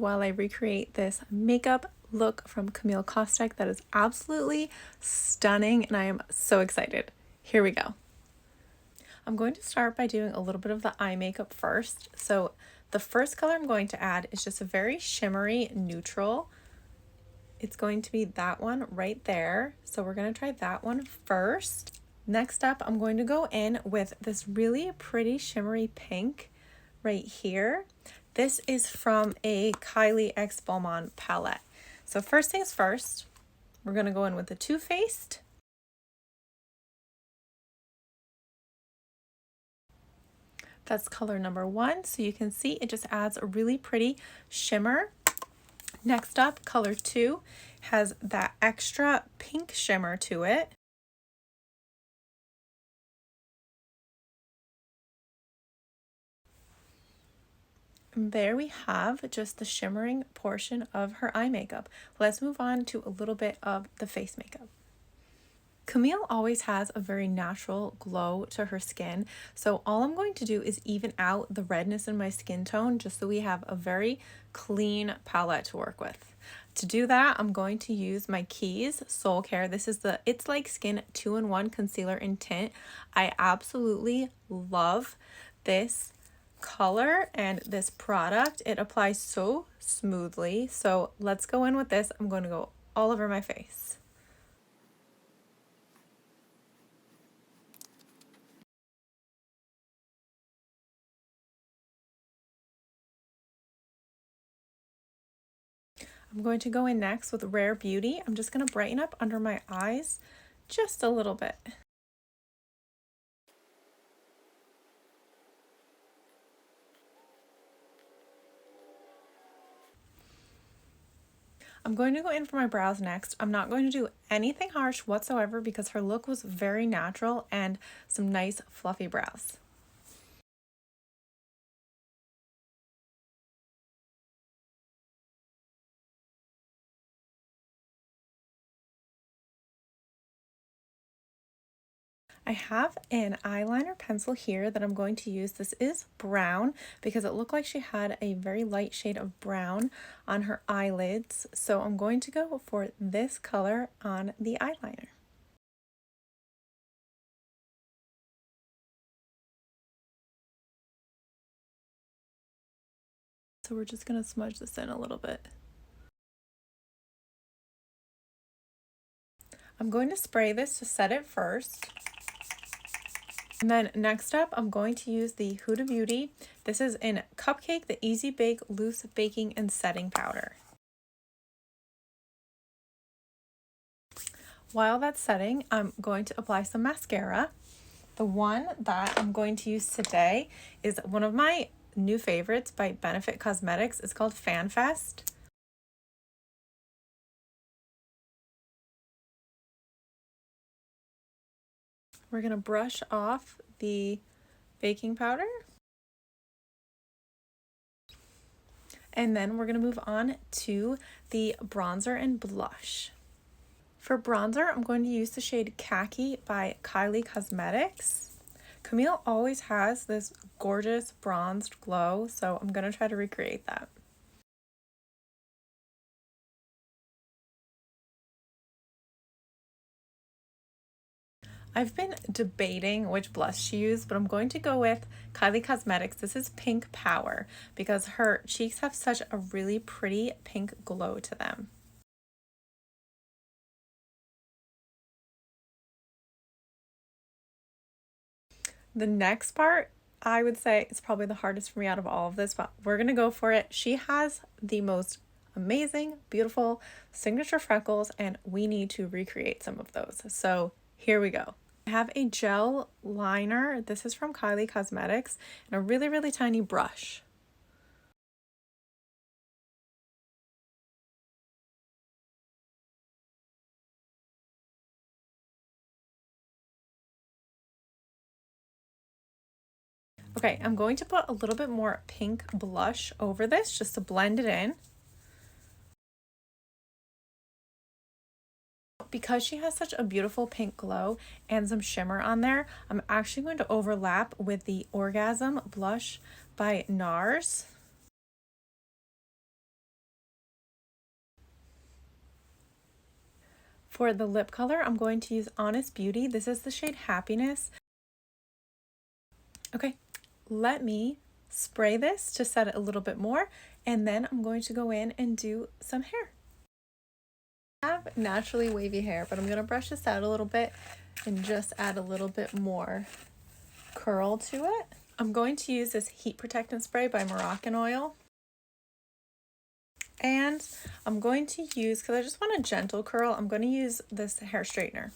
while I recreate this makeup look from Camille Kostek that is absolutely stunning, and I am so excited. Here we go. I'm going to start by doing a little bit of the eye makeup first. So the first color I'm going to add is just a very shimmery neutral. It's going to be that one right there. So we're going to try that one first. Next up, I'm going to go in with this really pretty shimmery pink right here. This is from a Kylie X Beaumont palette. So first things first, we're going to go in with the Too Faced. That's color number 1. So you can see it just adds a really pretty shimmer. Next up, color 2 has that extra pink shimmer to it. And there we have just the shimmering portion of her eye makeup. Let's move on to a little bit of the face makeup. Camille always has a very natural glow to her skin, so all I'm going to do is even out the redness in my skin tone just so we have a very clean palette to work with. To do that, I'm going to use my Keys Soul Care. This is the It's Like Skin 2-in-1 Concealer and Tint. I absolutely love this color and this product. It applies so smoothly. So let's go in with this. I'm going to go all over my face. I'm going to go in next with Rare Beauty. I'm just going to brighten up under my eyes just a little bit. I'm going to go in for my brows next. I'm not going to do anything harsh whatsoever because her look was very natural and some nice fluffy brows. I have an eyeliner pencil here that I'm going to use. This is brown because it looked like she had a very light shade of brown on her eyelids. So I'm going to go for this color on the eyeliner. So we're just going to smudge this in a little bit. I'm going to spray this to set it first. And then next up, I'm going to use the Huda Beauty. This is in Cupcake, the Easy Bake Loose Baking and Setting Powder. While that's setting, I'm going to apply some mascara. The one that I'm going to use today is one of my new favorites by Benefit Cosmetics. It's called Fan Fest. We're going to brush off the baking powder. And then we're going to move on to the bronzer and blush. For bronzer, I'm going to use the shade Khaki by Kylie Cosmetics. Camille always has this gorgeous bronzed glow, so I'm going to try to recreate that. I've been debating which blush to use, but I'm going to go with Kylie Cosmetics. This is Pink Power because her cheeks have such a really pretty pink glow to them. The next part, I would say, is probably the hardest for me out of all of this, but we're going to go for it. She has the most amazing, beautiful signature freckles, and we need to recreate some of those. So here we go. I have a gel liner. This is from Kylie Cosmetics and a really, really tiny brush. Okay, I'm going to put a little bit more pink blush over this just to blend it in. Because she has such a beautiful pink glow and some shimmer on there, I'm actually going to overlap with the Orgasm blush by NARS. For the lip color, I'm going to use Honest Beauty. This is the shade Happiness. Okay, let me spray this to set it a little bit more, and then I'm going to go in and do some hair. I have naturally wavy hair, but I'm going to brush this out a little bit and just add a little bit more curl to it. I'm going to use this heat protectant spray by Moroccan Oil. And I'm going to use, because I just want a gentle curl, I'm going to use this hair straightener.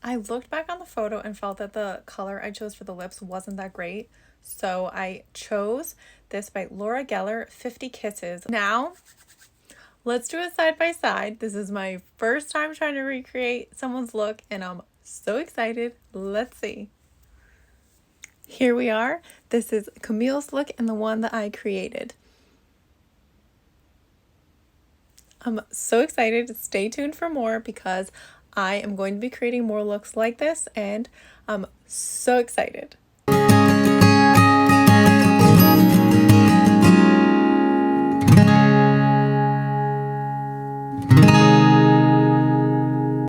I looked back on the photo and felt that the color I chose for the lips wasn't that great. So I chose this by Laura Geller, 50 Kisses. Now, let's do it side by side. This is my first time trying to recreate someone's look and I'm so excited. Let's see. Here we are. This is Camille's look and the one that I created. I'm so excited. Stay tuned for more because I am going to be creating more looks like this and I'm so excited.